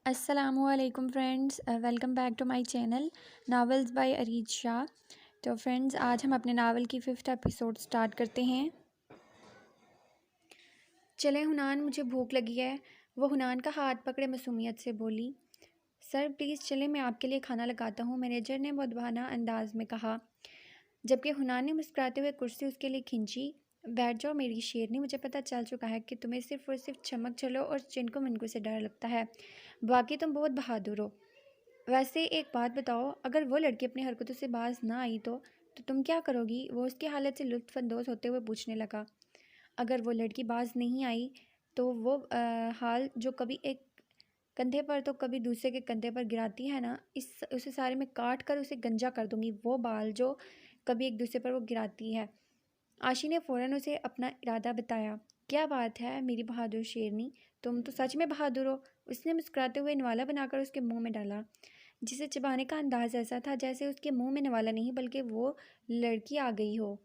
السلام علیکم friends, welcome back to my channel novels by Arid Shah. تو فرینڈز، آج ہم اپنے ناول کی 5th ایپیسوڈ سٹارٹ کرتے ہیں۔ چلے حنان، مجھے بھوک لگی ہے، وہ حنان کا ہاتھ پکڑے معصومیت سے بولی۔ سر پلیز چلے، میں آپ کے لیے کھانا لگاتا ہوں، مینیجر نے مؤدبانہ انداز میں کہا، جبکہ حنان نے مسکراتے ہوئے کرسی اس کے لیے کھینچی۔ بیٹھ جاؤ میری شیرنی، مجھے پتہ چل چکا ہے کہ تمہیں صرف اور صرف چمک چلو اور چنکو منکو سے ڈر لگتا ہے، باقی تم بہت بہادر ہو۔ ویسے ایک بات بتاؤ، اگر وہ لڑکی اپنی حرکتوں سے باز نہ آئی تو تم کیا کرو گی؟ وہ اس کی حالت سے لطف اندوز ہوتے ہوئے پوچھنے لگا۔ اگر وہ لڑکی باز نہیں آئی تو وہ حال جو کبھی ایک کندھے پر تو کبھی دوسرے کے کندھے پر گراتی ہے نا، اسے سارے میں کاٹ کر اسے گنجا کر دوں گی، وہ بال جو کبھی ایک دوسرے پر وہ گراتی ہے۔ عاشی نے فوراً اسے اپنا ارادہ بتایا۔ کیا بات ہے میری بہادر شیرنی، تم تو سچ میں بہادر ہو، اس نے مسکراتے ہوئے نوالا بنا کر اس کے منہ میں ڈالا، جسے چبانے کا انداز ایسا تھا جیسے اس کے منہ میں نوالا نہیں بلکہ وہ لڑکی آ گئی ہو۔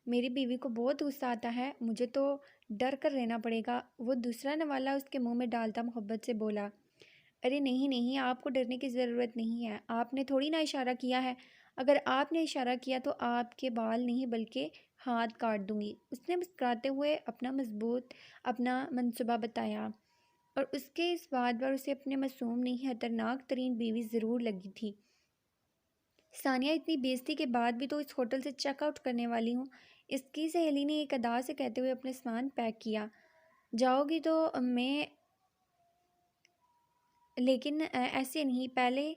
میری بیوی کو بہت غصہ آتا ہے، مجھے تو ڈر کر رہنا پڑے گا، وہ دوسرا نوالا اس کے منہ میں ڈالتا محبت سے بولا۔ ارے نہیں نہیں، آپ کو ڈرنے کی ضرورت نہیں ہے، آپ نے تھوڑی نہ اشارہ کیا ہے، اگر آپ نے اشارہ کیا تو آپ کے بال نہیں بلکہ ہاتھ کاٹ دوں گی، اس نے مسکراتے ہوئے اپنا منصوبہ بتایا، اور اس کے اس بات پر اسے اپنے معصوم نہیں خطرناک ترین بیوی ضرور لگی تھی۔ ثانیہ، اتنی بےعزتی کے بعد بھی تو اس ہوٹل سے چیک آؤٹ کرنے والی ہوں، اس کی سہیلی نے ایک ادا سے کہتے ہوئے اپنے سامان پیک کیا۔ جاؤ گی تو میں، لیکن ایسے نہیں، پہلے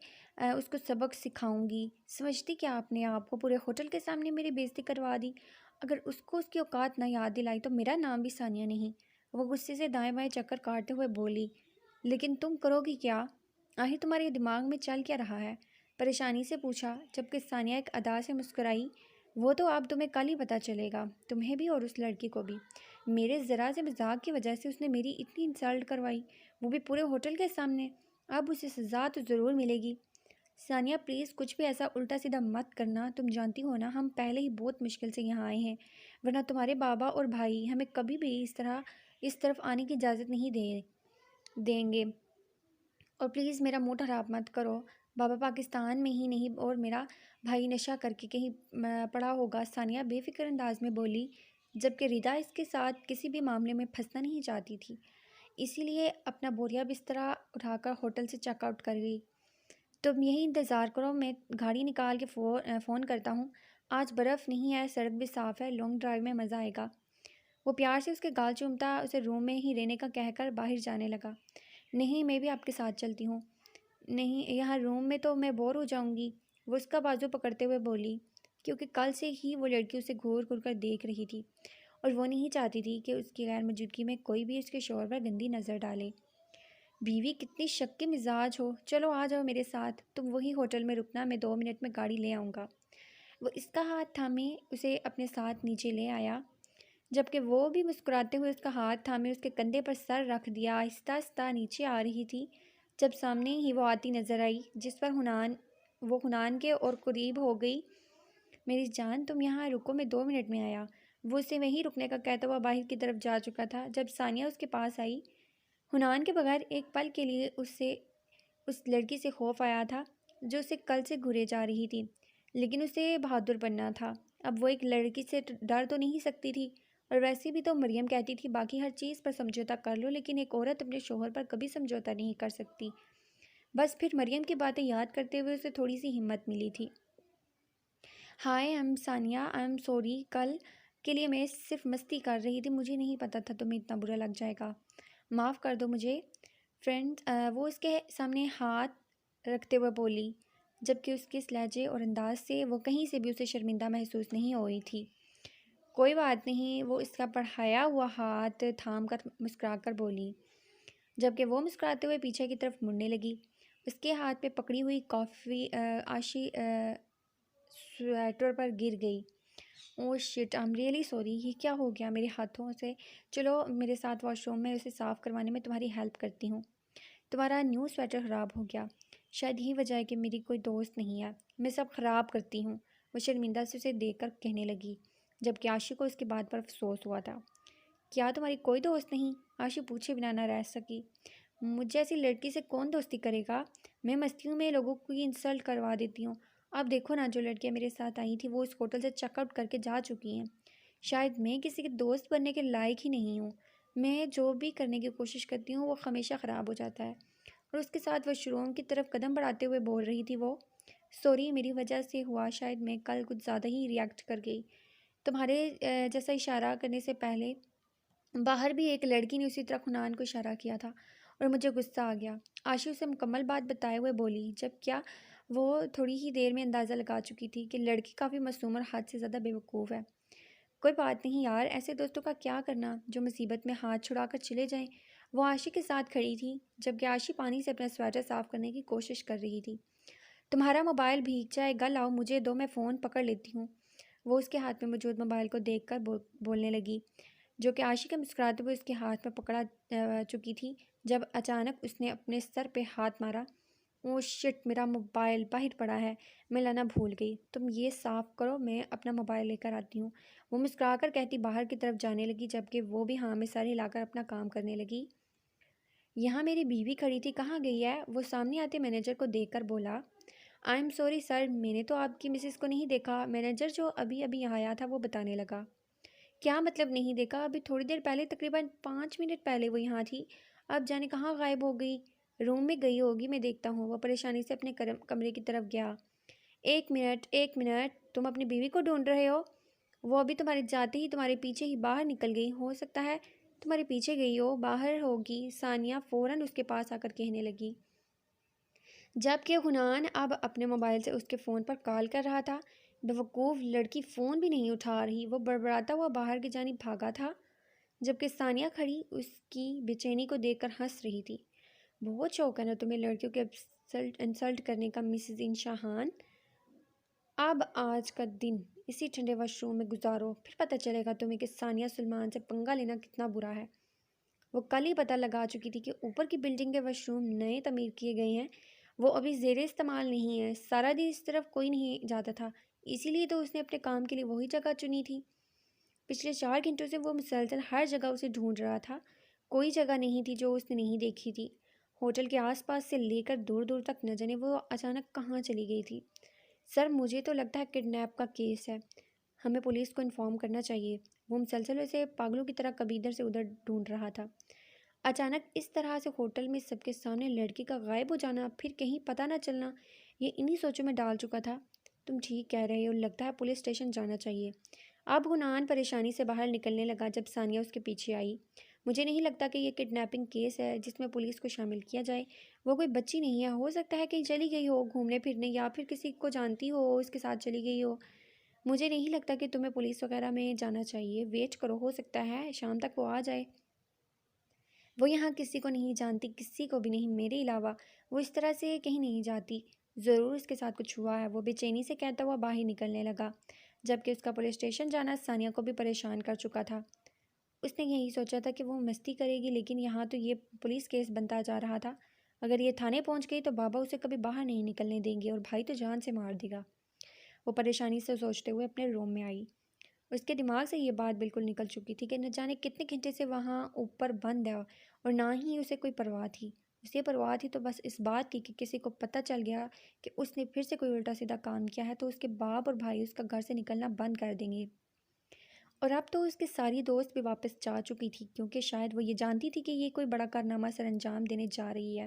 اس کو سبق سکھاؤں گی۔ سمجھتی کیا آپ نے آپ کو؟ پورے ہوٹل کے سامنے میری بےعزتی کروا دی، اگر اس کو اس کی اوقات نہ یاد دلائی تو میرا نام بھی ثانیہ نہیں، وہ غصے سے دائیں بائیں چکر کاٹتے ہوئے بولی۔ لیکن تم کرو گی کیا؟ آخر تمہارے دماغ میں چل کیا رہا ہے؟ پریشانی سے پوچھا، جبکہ ثانیہ ایک ادا سے مسکرائی۔ وہ تو اب تمہیں کل ہی پتہ چلے گا، تمہیں بھی اور اس لڑکی کو بھی۔ میرے ذرا سے مذاق کی وجہ سے اس نے میری اتنی انسلٹ کروائی، وہ بھی پورے ہوٹل کے سامنے، اب اسے سزا تو ضرور ملے گی۔ ثانیہ پلیز کچھ بھی ایسا الٹا سیدھا مت کرنا، تم جانتی ہو نا ہم پہلے ہی بہت مشکل سے یہاں آئے ہیں، ورنہ تمہارے بابا اور بھائی ہمیں کبھی بھی اس طرف آنے کی اجازت نہیں دیں گے، اور پلیز میرا منہ خراب مت کرو، بابا پاکستان میں ہی نہیں اور میرا بھائی نشہ کر کے کہیں پڑا ہوگا، ثانیہ بے فکر انداز میں بولی، جبکہ ردا اس کے ساتھ کسی بھی معاملے میں پھنسنا نہیں چاہتی تھی، اسی لیے اپنا بوریا بسترا اٹھا کر ہوٹل سے چیک آؤٹ کر گئی۔ تم یہی انتظار کرو، میں گاڑی نکال کے فون کرتا ہوں، آج برف نہیں ہے، سڑک بھی صاف ہے، لانگ ڈرائیو میں مزہ آئے گا۔ وہ پیار سے اس کے گال چومتا اسے روم میں ہی رہنے کا کہہ کر باہر جانے لگا۔ نہیں، میں بھی آپ کے ساتھ چلتی ہوں۔ نہیں، یہاں روم میں تو میں بور ہو جاؤں گی، وہ اس کا بازو پکڑتے ہوئے بولی، کیونکہ کل سے ہی وہ لڑکی اسے گھور گھور کر دیکھ رہی تھی اور وہ نہیں چاہتی تھی کہ اس کی غیر موجودگی میں کوئی بھی اس کے شوہر پر گندی نظر ڈالے۔ بیوی کتنی شک کے مزاج ہو، چلو آ جاؤ میرے ساتھ، تم وہی ہوٹل میں رکنا، میں 2 منٹ میں گاڑی لے آؤں گا۔ وہ اس کا ہاتھ تھامے اسے اپنے ساتھ نیچے لے آیا، جبکہ وہ بھی مسکراتے ہوئے اس کا ہاتھ تھامے اس کے کندھے پر سر رکھ دیا، آہستہ آہستہ نیچے آ رہی تھی، جب سامنے ہی وہ آتی نظر آئی، جس پر وہ حنان کے اور قریب ہو گئی۔ میری جان تم یہاں رکو، میں 2 منٹ میں آیا۔ وہ اسے وہیں رکنے کا کہتا ہوا باہر کی طرف جا چکا تھا جب ثانیہ اس کے پاس آئی۔ حنان کے بغیر ایک پل کے لیے اس لڑکی سے خوف آیا تھا جو اسے کل سے گھورے جا رہی تھی، لیکن اسے بہادر بننا تھا، اب وہ ایک لڑکی سے ڈر تو نہیں سکتی تھی، اور ویسے بھی تو مریم کہتی تھی باقی ہر چیز پر سمجھوتا کر لو، لیکن ایک عورت اپنے شوہر پر کبھی سمجھوتا نہیں کر سکتی۔ بس پھر مریم کی باتیں یاد کرتے ہوئے اسے تھوڑی سی ہمت ملی تھی۔ ہائے ثانیہ، آئی ایم سوری، کل کے لیے میں صرف مستی کر رہی تھی، مجھے نہیں پتا تھا تمہیں اتنا برا لگ جائے گا، معاف کر دو مجھے۔ فرینڈ، وہ اس کے سامنے ہاتھ رکھتے ہوئے بولی، جبکہ اس کے اس لہجے اور انداز سے وہ کہیں سے بھی اسے شرمندہ محسوس نہیں ہو رہی تھی۔ کوئی بات نہیں، وہ اس کا بڑھایا ہوا ہاتھ تھام کر مسکرا کر بولی، جبکہ وہ مسکراتے ہوئے پیچھے کی طرف مڑنے لگی۔ اس کے ہاتھ پہ پکڑی ہوئی کافی عاشی سویٹر پر گر گئی۔ Oh shit, I am really sorry, یہ کیا ہو گیا میرے ہاتھوں سے؟ چلو میرے ساتھ واش روم میں، اسے صاف کروانے میں تمہاری ہیلپ کرتی ہوں۔ تمہارا نیو سویٹر خراب ہو گیا، شاید یہی وجہ ہے کہ میری کوئی دوست نہیں ہے، میں سب خراب کرتی ہوں، وہ شرمندہ سے اسے دیکھ کر کہنے لگی، جبکہ عاشی کو اس کی بات پر افسوس ہوا تھا۔ کیا تمہاری کوئی دوست نہیں؟ عاشی پوچھے بنا نہ رہ سکی۔ مجھے ایسی لڑکی سے کون دوستی کرے گا؟ میں مستیوں میں لوگوں کی انسلٹ کروا دیتی ہوں۔ اب دیکھو نا، جو لڑکیاں میرے ساتھ آئی تھیں وہ اس ہوٹل سے چیک آؤٹ کر کے جا چکی ہیں۔ شاید میں کسی کے دوست بننے کے لائق ہی نہیں ہوں۔ میں جو بھی کرنے کی کوشش کرتی ہوں وہ ہمیشہ خراب ہو جاتا ہے۔ اور اس کے ساتھ واش روم کی طرف قدم بڑھاتے ہوئے بول رہی تھی وہ، سوری میری وجہ سے ہوا، شاید میں کل کچھ زیادہ ہی ریئیکٹ کر گئی۔ تمہارے جیسا اشارہ کرنے سے پہلے باہر بھی ایک لڑکی نے اسی طرح حنان کو اشارہ کیا تھا اور مجھے غصہ آ گیا۔ عاشی اسے مکمل بات بتائے ہوئے بولی، جب کیا وہ تھوڑی ہی دیر میں اندازہ لگا چکی تھی کہ لڑکی کافی معصوم اور حد سے زیادہ بیوقوف ہے۔ کوئی بات نہیں یار، ایسے دوستوں کا کیا کرنا جو مصیبت میں ہاتھ چھڑا کر چلے جائیں۔ وہ عاشی کے ساتھ کھڑی تھی جبکہ عاشی پانی سے اپنا سویٹر صاف کرنے کی کوشش کر رہی تھی۔ تمہارا موبائل بھیگ جائے گا، لاؤ مجھے دو، میں فون پکڑ لیتی ہوں۔ وہ اس کے ہاتھ میں موجود موبائل کو دیکھ کر بولنے لگی، جو کہ عاشی کے مسکراتے ہوئے اس کے ہاتھ میں پکڑا چکی تھی، جب اچانک اس نے اپنے سر پہ ہاتھ مارا۔ او شٹ، میرا موبائل باہر پڑا ہے، میں لانا بھول گئی۔ تم یہ صاف کرو، میں اپنا موبائل لے کر آتی ہوں، وہ مسکرا کر کہتی باہر کی طرف جانے لگی، جبکہ وہ بھی ہاں میں سر ہلا کر اپنا کام کرنے لگی۔ یہاں میری بیوی کھڑی تھی، کہاں گئی ہے؟ وہ سامنے آتے مینیجر کو دیکھ کر بولا۔ آئی ایم سوری سر، میں نے تو آپ کی مسز کو نہیں دیکھا، مینیجر جو ابھی ابھی آیا تھا وہ بتانے لگا۔ کیا مطلب نہیں دیکھا؟ ابھی تھوڑی دیر پہلے، تقریباً 5 منٹ پہلے وہ یہاں تھی، اب جانے کہاں غائب ہو گئی؟ روم میں گئی ہوگی، میں دیکھتا ہوں۔ وہ پریشانی سے اپنے کمرے کی طرف گیا۔ ایک منٹ، تم اپنی بیوی کو ڈھونڈ رہے ہو؟ وہ ابھی تمہارے جاتے ہی تمہارے پیچھے ہی باہر نکل گئی، ہو سکتا ہے تمہارے پیچھے گئی ہو، باہر ہوگی، ثانیہ فوراً اس کے پاس آ کر کہنے لگی، جبکہ حنان اب اپنے موبائل سے اس کے فون پر کال کر رہا تھا۔ بیوقوف لڑکی فون بھی نہیں اٹھا رہی۔ وہ بڑبڑاتا ہوا باہر کی جانب بھاگا تھا، جبکہ ثانیہ کھڑی اس کی بے چینی کو دیکھ کر ہنس رہی تھی۔ بہت شوق ہے نا تمہیں لڑکیوں کے انسلٹ کرنے کا مسز انشاہان؟ اب آج کا دن اسی ٹھنڈے واش روم میں گزارو، پھر پتہ چلے گا تمہیں کہ ثانیہ سلمان سے پنگا لینا کتنا برا ہے۔ وہ کل ہی پتہ لگا چکی تھی کہ اوپر کی بلڈنگ کے واش روم نئے تعمیر کیے گئے ہیں، وہ ابھی زیر استعمال نہیں ہے۔ سارا دن اس طرف کوئی نہیں جاتا تھا، اسی لیے تو اس نے اپنے کام کے لیے وہی جگہ چنی تھی۔ پچھلے 4 گھنٹوں سے وہ مسلسل ہر جگہ اسے ڈھونڈ رہا تھا، کوئی جگہ نہیں تھی جو اس نے نہیں دیکھی تھی۔ ہوٹل کے آس پاس سے لے کر دور دور تک نہ جانے وہ اچانک کہاں چلی گئی تھی۔ سر مجھے تو لگتا ہے کڈنیپ کا کیس ہے، ہمیں پولیس کو انفارم کرنا چاہیے۔ وہ مسلسل اسے پاگلوں کی طرح کبھی ادھر سے ادھر ڈھونڈ رہا تھا۔ اچانک اس طرح سے ہوٹل میں سب کے سامنے لڑکی کا غائب ہو جانا، پھر کہیں پتہ نہ چلنا، یہ انہی سوچوں میں ڈال چکا تھا۔ تم ٹھیک کہہ رہے ہو، لگتا ہے پولیس اسٹیشن جانا چاہیے۔ اب حنان پریشانی سے باہر نکلنے لگا جب ثانیہ اس کے پیچھے آئی۔ مجھے نہیں لگتا کہ یہ کڈنیپنگ کیس ہے جس میں پولیس کو شامل کیا جائے۔ وہ کوئی بچی نہیں ہے، ہو سکتا ہے کہیں چلی گئی ہو گھومنے پھرنے، یا پھر کسی کو جانتی ہو اس کے ساتھ چلی گئی ہو۔ مجھے نہیں لگتا کہ تمہیں پولیس وغیرہ میں جانا چاہیے، ویٹ کرو، ہو سکتا ہے شام تک وہ آ جائے۔ وہ یہاں کسی کو نہیں جانتی، کسی کو بھی نہیں میرے علاوہ، وہ اس طرح سے کہیں نہیں جاتی، ضرور اس کے ساتھ کچھ ہوا ہے۔ وہ بے چینی سے کہتا ہوا باہر نکلنے لگا، جبکہ اس کا پولیس اسٹیشن جانا ثانیہ کو بھی پریشان کر چکا تھا۔ اس نے یہی سوچا تھا کہ وہ مستی کرے گی، لیکن یہاں تو یہ پولیس کیس بنتا جا رہا تھا۔ اگر یہ تھانے پہنچ گئی تو بابا اسے کبھی باہر نہیں نکلنے دیں گے اور بھائی تو جان سے مار دے گا۔ وہ پریشانی سے سوچتے ہوئے اپنے روم میں آئی۔ اس کے دماغ سے یہ بات بالکل نکل چکی تھی کہ نہ جانے کتنے گھنٹے سے وہاں اوپر بند ہے، اور نہ ہی اسے کوئی پرواہ تھی۔ اسے پرواہ تھی تو بس اس بات کی کہ کسی کو پتہ چل گیا کہ اس نے پھر سے کوئی الٹا سیدھا کام کیا ہے تو اس کے باپ اور بھائی اس کا گھر سے نکلنا بند کر دیں گے۔ اور اب تو اس کے ساری دوست بھی واپس جا چکی تھی، کیونکہ شاید وہ یہ جانتی تھی کہ یہ کوئی بڑا کارنامہ سر انجام دینے جا رہی ہے۔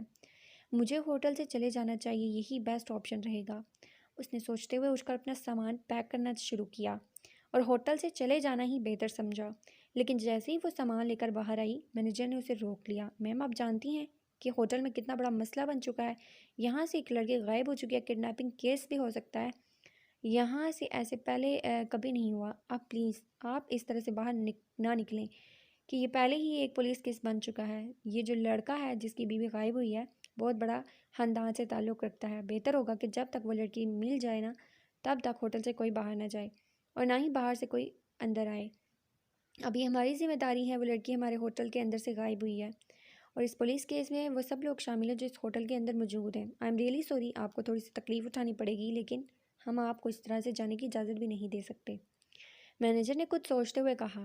مجھے ہوٹل سے چلے جانا چاہیے، یہی بیسٹ آپشن رہے گا، اس نے سوچتے ہوئے اٹھ کر اپنا سامان پیک کرنا شروع کیا اور ہوٹل سے چلے جانا ہی بہتر سمجھا۔ لیکن جیسے ہی وہ سامان لے کر باہر آئی، مینیجر نے اسے روک لیا۔ میم آپ جانتی ہیں کہ ہوٹل میں کتنا بڑا مسئلہ بن چکا ہے، یہاں سے ایک لڑکی غائب ہو چکی ہے، کڈنیپنگ کیس بھی ہو سکتا ہے، یہاں سے ایسے پہلے کبھی نہیں ہوا۔ آپ پلیز آپ اس طرح سے باہر نہ نکلیں کہ یہ پہلے ہی ایک پولیس کیس بن چکا ہے۔ یہ جو لڑکا ہے جس کی بیوی غائب ہوئی ہے بہت بڑا خاندان سے تعلق رکھتا ہے، بہتر ہوگا کہ جب تک وہ لڑکی مل جائے نا تب تک ہوٹل سے کوئی باہر نہ جائے اور نہ ہی باہر سے کوئی اندر آئے۔ اب یہ ہماری ذمہ داری ہے، وہ لڑکی ہمارے ہوٹل کے اندر سے غائب ہوئی ہے اور اس پولیس کیس میں وہ سب لوگ شامل ہیں جو اس ہوٹل کے اندر موجود ہیں۔ آئی ایم ریئلی سوری، آپ کو تھوڑی سی تکلیف اٹھانی پڑے گی، لیکن ہم آپ کو اس طرح سے جانے کی اجازت بھی نہیں دے سکتے، مینیجر نے کچھ سوچتے ہوئے کہا،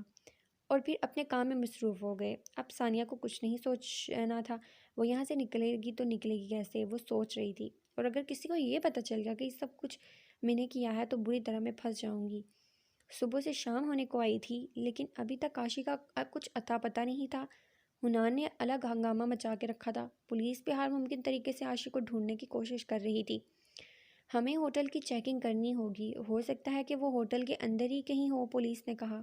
اور پھر اپنے کام میں مصروف ہو گئے۔ اب ثانیہ کو کچھ نہیں سوچنا تھا، وہ یہاں سے نکلے گی تو نکلے گی کیسے، وہ سوچ رہی تھی۔ اور اگر کسی کو یہ پتہ چل گیا کہ یہ سب کچھ میں نے کیا ہے تو بری طرح میں پھنس جاؤں گی۔ صبح سے شام ہونے کو آئی تھی لیکن ابھی تک کاشی کا کچھ اتا پتہ نہیں تھا۔ حنان نے الگ ہنگامہ مچا کے رکھا تھا۔ پولیس بھی ہر ممکن طریقے سے عاشق کو ڈھونڈنے کی کوشش کر رہی تھی۔ ہمیں ہوٹل کی چیکنگ کرنی ہوگی، ہو سکتا ہے کہ وہ ہوٹل کے اندر ہی کہیں ہو، پولیس نے کہا۔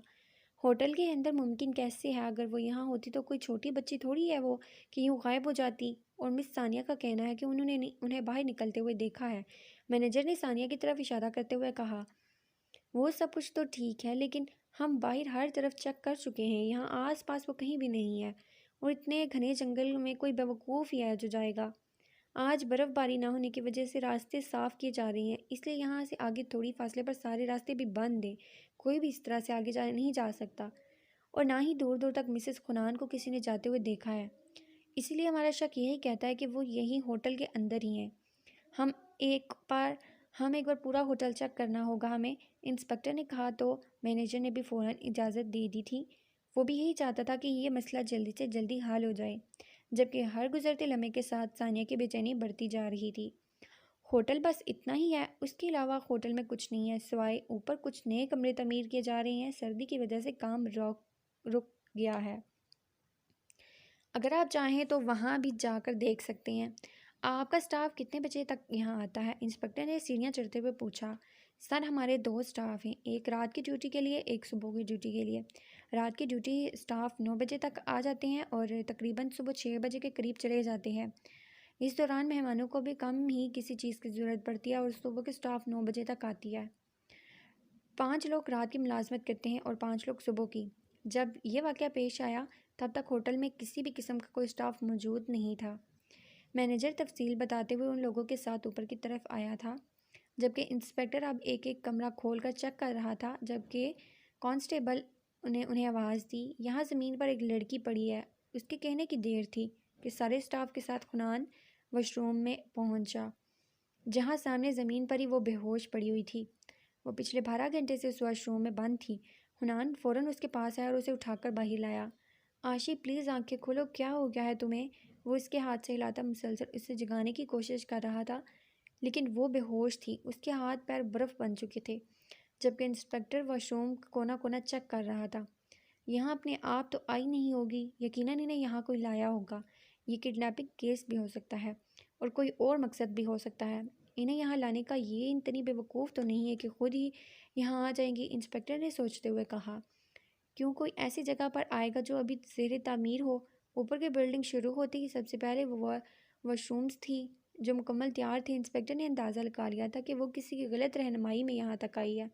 ہوٹل کے اندر ممکن کیسے ہے؟ اگر وہ یہاں ہوتی تو کوئی چھوٹی بچی تھوڑی ہے وہ کہ یوں غائب ہو جاتی۔ اور مس ثانیہ کا کہنا ہے کہ انہیں باہر نکلتے ہوئے دیکھا ہے۔ مینیجر نے ثانیہ کی طرف اشارہ کرتے ہوئے کہا۔ وہ سب کچھ تو ٹھیک ہے لیکن ہم باہر ہر طرف چیک کر چکے ہیں، یہاں آس پاس وہ کہیں بھی نہیں ہے، اور اتنے گھنے جنگل میں کوئی بیوقوف ہی ہے جو جائے گا۔ آج برف باری نہ ہونے کی وجہ سے راستے صاف کیے جا رہے ہیں، اس لیے یہاں سے آگے تھوڑی فاصلے پر سارے راستے بھی بند ہیں، کوئی بھی اس طرح سے آگے نہیں جا سکتا، اور نہ ہی دور دور تک مسز خنان کو کسی نے جاتے ہوئے دیکھا ہے۔ اسی لیے ہمارا شک یہی کہتا ہے کہ وہ یہی ہوٹل کے اندر ہی ہیں۔ ہم ایک بار پورا ہوٹل چیک کرنا ہوگا ہمیں، انسپکٹر نے کہا تو مینیجر نے بھی فوراً اجازت دے دی تھی۔ وہ بھی یہی چاہتا تھا کہ یہ مسئلہ جلدی سے جلدی حل ہو جائے، جبکہ ہر گزرتے لمحے کے ساتھ ثانیہ کی بے چینی بڑھتی جا رہی تھی۔ ہوٹل بس اتنا ہی ہے، اس کے علاوہ ہوٹل میں کچھ نہیں ہے، سوائے اوپر کچھ نئے کمرے تعمیر کیے جا رہے ہیں، سردی کی وجہ سے کام رک گیا ہے۔ اگر آپ چاہیں تو وہاں بھی جا کر دیکھ سکتے ہیں۔ آپ کا سٹاف کتنے بجے تک یہاں آتا ہے؟ انسپکٹر نے سیڑھیاں چڑھتے ہوئے پوچھا۔ سر، ہمارے 2 سٹاف ہیں، ایک رات کی ڈیوٹی کے لیے، ایک صبح کی ڈیوٹی کے لیے۔ رات کی ڈیوٹی سٹاف 9 بجے تک آ جاتے ہیں اور تقریباً صبح 6 بجے کے قریب چلے جاتے ہیں۔ اس دوران مہمانوں کو بھی کم ہی کسی چیز کی ضرورت پڑتی ہے اور صبح کے سٹاف 9 بجے تک آتی ہے۔ 5 لوگ رات کی ملازمت کرتے ہیں اور 5 لوگ صبح کی۔ جب یہ واقعہ پیش آیا تب تک ہوٹل میں کسی بھی قسم کا کوئی سٹاف موجود نہیں تھا۔ مینیجر تفصیل بتاتے ہوئے ان لوگوں کے ساتھ اوپر کی طرف آیا تھا، جبکہ انسپکٹر اب ایک ایک کمرہ کھول کر چیک کر رہا تھا، جبکہ کانسٹیبل نے انہیں آواز دی، یہاں زمین پر ایک لڑکی پڑی ہے۔ اس کے کہنے کی دیر تھی کہ سارے سٹاف کے ساتھ خنان واش روم میں پہنچا، جہاں سامنے زمین پر ہی وہ بے ہوش پڑی ہوئی تھی۔ وہ پچھلے 12 گھنٹے سے اس واش روم میں بند تھی۔ خنان فوراً اس کے پاس آیا اور اسے اٹھا کر باہر لایا۔ آشی، پلیز آنکھیں کھولو، کیا ہو گیا ہے تمہیں؟ وہ اس کے ہاتھ سے ہلاتا مسلسل اسے جگانے کی کوشش کر رہا تھا، لیکن وہ بے ہوش تھی، اس کے ہاتھ پیر برف بن چکے تھے، جبکہ انسپکٹر واش روم کونا کونا چیک کر رہا تھا۔ یہاں اپنے آپ تو آئی نہیں ہوگی، یقیناً انہیں یہاں کوئی لایا ہوگا، یہ کڈنیپنگ کیس بھی ہو سکتا ہے اور کوئی اور مقصد بھی ہو سکتا ہے، انہیں یہاں لانے کا یہ اتنی بے وقوف تو نہیں ہے کہ خود ہی یہاں آ جائیں گی، انسپکٹر نے سوچتے ہوئے کہا۔ کیوں کوئی ایسی جگہ پر آئے گا جو ابھی زیر تعمیر ہو؟ اوپر کی بلڈنگ شروع ہوتی ہی سب سے پہلے وہ واش رومز تھی جو مکمل تیار تھے۔ انسپکٹر نے اندازہ لگا لیا تھا کہ وہ کسی کی غلط رہنمائی میں یہاں تک آئی ہے،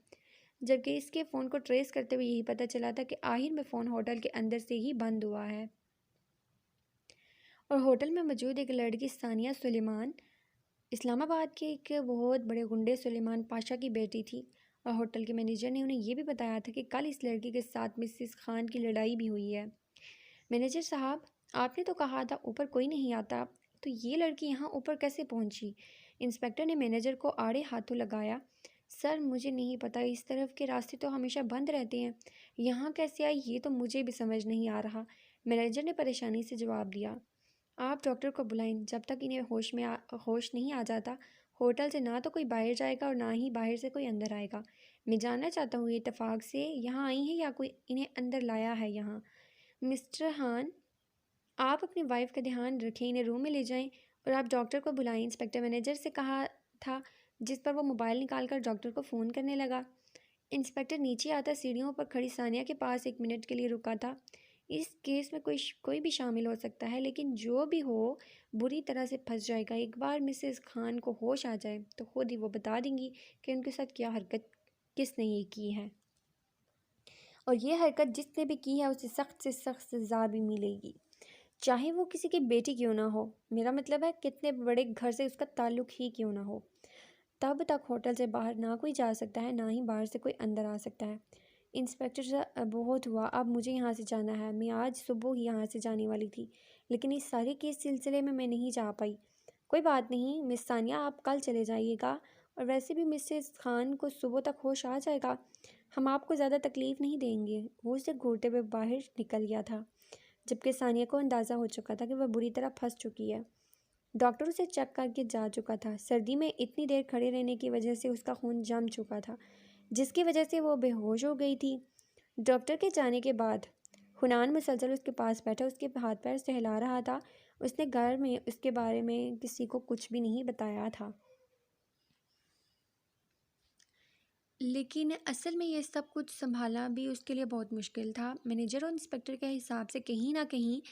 جبکہ اس کے فون کو ٹریس کرتے ہوئے یہی پتہ چلا تھا کہ آخر میں فون ہوٹل کے اندر سے ہی بند ہوا ہے، اور ہوٹل میں موجود ایک لڑکی ثانیہ سلیمان اسلام آباد کے ایک بہت بڑے گنڈے سلیمان پاشا کی بیٹی تھی، اور ہوٹل کے مینیجر نے انہیں یہ بھی بتایا تھا کہ کل اس لڑکی کے ساتھ مسز خان کی لڑائی بھی ہوئی ہے۔ مینیجر صاحب، آپ نے تو کہا تھا اوپر کوئی نہیں آتا، تو یہ لڑکی یہاں اوپر کیسے پہنچی؟ انسپکٹر نے مینیجر کو آڑے ہاتھوں لگایا۔ سر، مجھے نہیں پتہ، اس طرف کے راستے تو ہمیشہ بند رہتے ہیں، یہاں کیسے آئی یہ تو مجھے بھی سمجھ نہیں آ رہا، مینیجر نے پریشانی سے جواب دیا۔ آپ ڈاکٹر کو بلائیں، جب تک انہیں ہوش نہیں آ جاتا ہوٹل سے نہ تو کوئی باہر جائے گا اور نہ ہی باہر سے کوئی اندر آئے گا۔ میں جاننا چاہتا ہوں یہ اتفاق سے یہاں آئی ہیں یا کوئی انہیں اندر لایا ہے یہاں؟ مسٹر ہان، آپ اپنی وائف کا دھیان رکھیں، انہیں روم میں لے جائیں اور آپ ڈاکٹر کو بلائیں، انسپکٹر مینیجر سے کہا تھا، جس پر وہ موبائل نکال کر ڈاکٹر کو فون کرنے لگا۔ انسپکٹر نیچے آتا سیڑھیوں پر کھڑی ثانیہ کے پاس 1 منٹ کے لیے رکا تھا۔ اس کیس میں کوئی بھی شامل ہو سکتا ہے، لیکن جو بھی ہو بری طرح سے پھنس جائے گا۔ ایک بار مسز خان کو ہوش آ جائے تو خود ہی وہ بتا دیں گی کہ ان کے ساتھ کیا حرکت کس نے یہ کی ہے، اور یہ حرکت جس نے بھی کی ہے اسے سخت سے سخت سزا بھی ملے گی، چاہے وہ کسی کی بیٹی کیوں نہ ہو، میرا مطلب ہے کتنے بڑے گھر سے اس کا تعلق ہی کیوں نہ ہو۔ تب تک ہوٹل سے باہر نہ کوئی جا سکتا ہے، نہ ہی باہر سے کوئی اندر آ سکتا ہے۔ انسپکٹر صاحب، بہت ہوا، اب مجھے یہاں سے جانا ہے، میں آج صبح ہی یہاں سے جانے والی تھی، لیکن اس سارے کیس سلسلے میں نہیں جا پائی۔ کوئی بات نہیں مس ثانیہ، آپ کل چلے جائیے گا، اور ویسے بھی مسز خان کو صبح تک ہوش آ جائے گا، ہم آپ کو زیادہ تکلیف نہیں دیں گے۔ وہ اسے گھورتے ہوئے باہر نکل گیا تھا۔ جبکہ ثانیہ کو اندازہ ہو چکا تھا کہ وہ بری طرح پھنس چکی ہے۔ ڈاکٹر اسے چیک کر کے جا چکا تھا۔ سردی میں اتنی دیر کھڑے رہنے کی وجہ سے اس کا خون جم چکا تھا، جس کی وجہ سے وہ بے ہوش ہو گئی تھی۔ ڈاکٹر کے جانے کے بعد حنان مسلسل اس کے پاس بیٹھا اس کے ہاتھ پیر سہلا رہا تھا۔ اس نے گھر میں اس کے بارے میں کسی کو کچھ بھی نہیں بتایا تھا، لیکن اصل میں یہ سب کچھ سنبھالنا بھی اس کے لیے بہت مشکل تھا۔ مینیجر اور انسپکٹر کے حساب سے کہیں نہ کہیں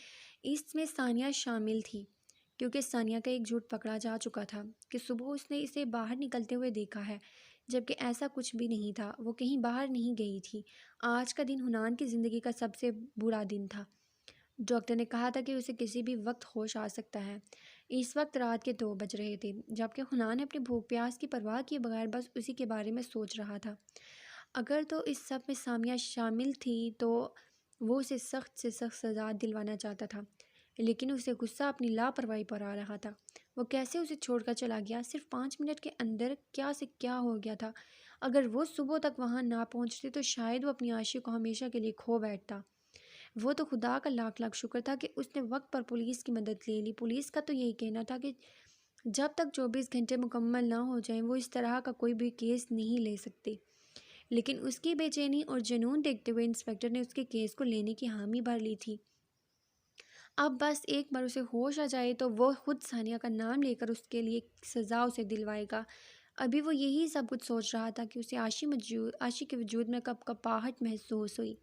اس میں ثانیہ شامل تھی، کیونکہ ثانیہ کا ایک جھوٹ پکڑا جا چکا تھا کہ صبح اس نے اسے باہر نکلتے ہوئے دیکھا ہے، جبکہ ایسا کچھ بھی نہیں تھا۔ وہ کہیں باہر نہیں گئی تھی۔ آج کا دن حنان کی زندگی کا سب سے برا دن تھا۔ ڈاکٹر نے کہا تھا کہ اسے کسی بھی وقت ہوش آ سکتا ہے۔ اس وقت رات کے 2 بج رہے تھے، جبکہ حنان اپنی بھوک پیاس کی پرواہ کیے بغیر بس اسی کے بارے میں سوچ رہا تھا۔ اگر تو اس سب میں سامیہ شامل تھی تو وہ اسے سخت سے سخت سزا دلوانا چاہتا تھا، لیکن اسے غصہ اپنی لاپرواہی پر آ رہا تھا۔ وہ کیسے اسے چھوڑ کر چلا گیا؟ صرف 5 منٹ کے اندر کیا سے کیا ہو گیا تھا؟ اگر وہ صبح تک وہاں نہ پہنچتے تو شاید وہ اپنی عاشق کو ہمیشہ کے لیے کھو بیٹھتا۔ وہ تو خدا کا لاکھ لاکھ شکر تھا کہ اس نے وقت پر پولیس کی مدد لے لی۔ پولیس کا تو یہی کہنا تھا کہ جب تک 24 گھنٹے مکمل نہ ہو جائیں وہ اس طرح کا کوئی بھی کیس نہیں لے سکتے، لیکن اس کی بے چینی اور جنون دیکھتے ہوئے انسپکٹر نے اس کے کیس کو لینے کی حامی بھر لی تھی۔ اب بس ایک بار اسے ہوش آ جائے تو وہ خود ثانیہ کا نام لے کر اس کے لیے سزا اسے دلوائے گا۔ ابھی وہ یہی سب کچھ سوچ رہا تھا کہ اسے عاشق کے وجود میں کب کپاہٹ محسوس ہوئی۔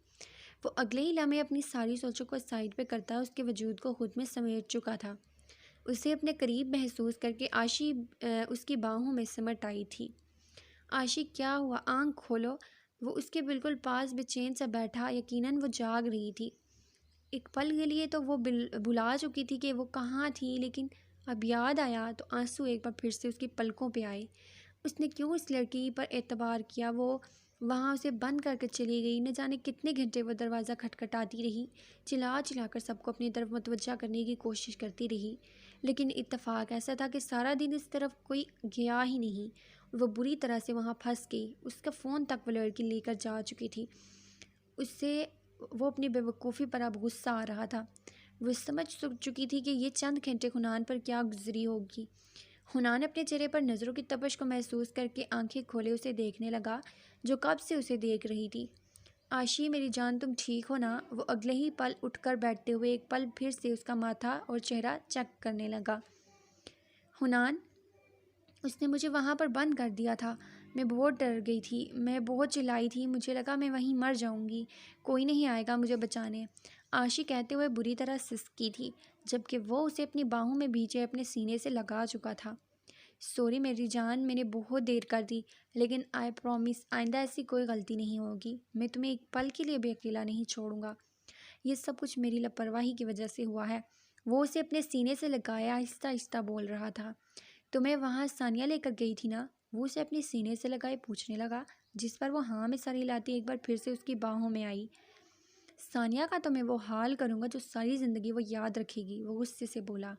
وہ اگلے ہی لمحے اپنی ساری سوچوں کو سائڈ پہ کرتا اس کے وجود کو خود میں سمیٹ چکا تھا۔ اسے اپنے قریب محسوس کر کے عاشی اس کی باہوں میں سمٹ آئی تھی۔ عاشی کیا ہوا؟ آنکھ کھولو۔ وہ اس کے بالکل پاس بے چین سے بیٹھا، یقیناً وہ جاگ رہی تھی۔ ایک پل کے لیے تو وہ بھلا چکی تھی کہ وہ کہاں تھی، لیکن اب یاد آیا تو آنسو ایک بار پھر سے اس کی پلکوں پہ آئے۔ اس نے کیوں اس لڑکی پر اعتبار کیا؟ وہ وہاں اسے بند کر کے چلی گئی۔ نہ جانے کتنے گھنٹے وہ دروازہ کھٹکھٹاتی رہی، چلا چلا کر سب کو اپنی طرف متوجہ کرنے کی کوشش کرتی رہی، لیکن اتفاق ایسا تھا کہ سارا دن اس طرف کوئی گیا ہی نہیں اور وہ بری طرح سے وہاں پھنس گئی۔ اس کا فون تک وہ لڑکی لے کر جا چکی تھی۔ وہ اپنی بے وقوفی پر اب غصہ آ رہا تھا۔ وہ سمجھ چکی تھی کہ یہ چند گھنٹے حنان پر کیا گزری ہوگی۔ حنان اپنے چہرے پر نظروں کی تپش کو محسوس کر کے آنکھیں کھولے اسے دیکھنے لگا، جو کب سے اسے دیکھ رہی تھی۔ عاشی میری جان، تم ٹھیک ہو نا؟ وہ اگلے ہی پل اٹھ کر بیٹھتے ہوئے ایک پل پھر سے اس کا ماتھا اور چہرہ چیک کرنے لگا۔ حنان، اس نے مجھے وہاں پر بند کر دیا تھا۔ میں بہت ڈر گئی تھی، میں بہت چلائی تھی، مجھے لگا میں وہیں مر جاؤں گی، کوئی نہیں آئے گا مجھے بچانے، عاشی کہتے ہوئے بری طرح سسکی تھی، جبکہ وہ اسے اپنی باہوں میں بھیجے اپنے سینے سے لگا چکا تھا۔ سوری میری جان، میں نے بہت دیر کر دی، لیکن آئی پرومس آئندہ ایسی کوئی غلطی نہیں ہوگی۔ میں تمہیں ایک پل کے لیے بھی اکیلا نہیں چھوڑوں گا۔ یہ سب کچھ میری لاپرواہی کی وجہ سے ہوا ہے۔ وہ اسے اپنے سینے سے لگایا آہستہ آہستہ بول رہا تھا۔ تمہیں وہاں ثانیہ لے کر گئی تھی نا؟ وہ اسے اپنے سینے سے لگائے پوچھنے لگا، جس پر وہ ہاں میں سر ہلاتی ایک بار پھر سے اس کی باہوں میں آئی۔ ثانیہ کا تو میں وہ حال کروں گا جو ساری زندگی وہ یاد رکھے گی، وہ غصے سے بولا۔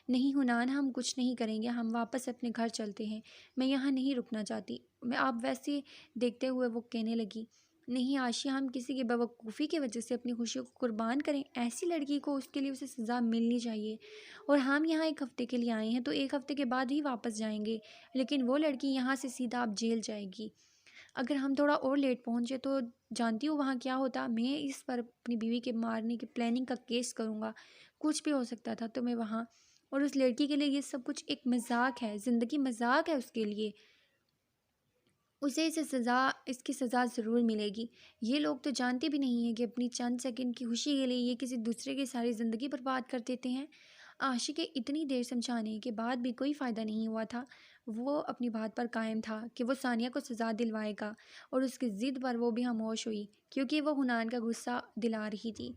نہیں حنان، ہم کچھ نہیں کریں گے، ہم واپس اپنے گھر چلتے ہیں، میں یہاں نہیں رکنا چاہتی۔ میں آپ ویسے دیکھتے ہوئے وہ کہنے لگی۔ نہیں عاشی، ہم کسی کی بیوقوفی کی وجہ سے اپنی خوشی کو قربان کریں؟ ایسی لڑکی کو اس کے لیے اسے سزا ملنی چاہیے، اور ہم یہاں 1 ہفتے کے لیے آئے ہیں تو 1 ہفتے کے بعد ہی واپس جائیں گے، لیکن وہ لڑکی یہاں سے سیدھا اب جیل جائے گی۔ اگر ہم تھوڑا اور لیٹ پہنچے تو جانتی ہو وہاں کیا ہوتا؟ میں اس پر اپنی بیوی کے مارنے کی پلاننگ کا کیس کروں گا۔ کچھ بھی ہو سکتا تھا تمہیں وہاں، اور اس لڑکی کے لیے یہ سب کچھ ایک مذاق ہے، زندگی مذاق ہے اس کے لیے۔ اسے اس کی سزا ضرور ملے گی۔ یہ لوگ تو جانتے بھی نہیں ہیں کہ اپنی چند سیکنڈ کی خوشی کے لیے یہ کسی دوسرے کی ساری زندگی برباد کر دیتے ہیں۔ عاشق کے اتنی دیر سمجھانے کے بعد بھی کوئی فائدہ نہیں ہوا تھا۔ وہ اپنی بات پر قائم تھا کہ وہ ثانیہ کو سزا دلوائے گا، اور اس کی ضد پر وہ بھی خاموش ہوئی، کیونکہ وہ حنان کا غصہ دلا رہی تھی۔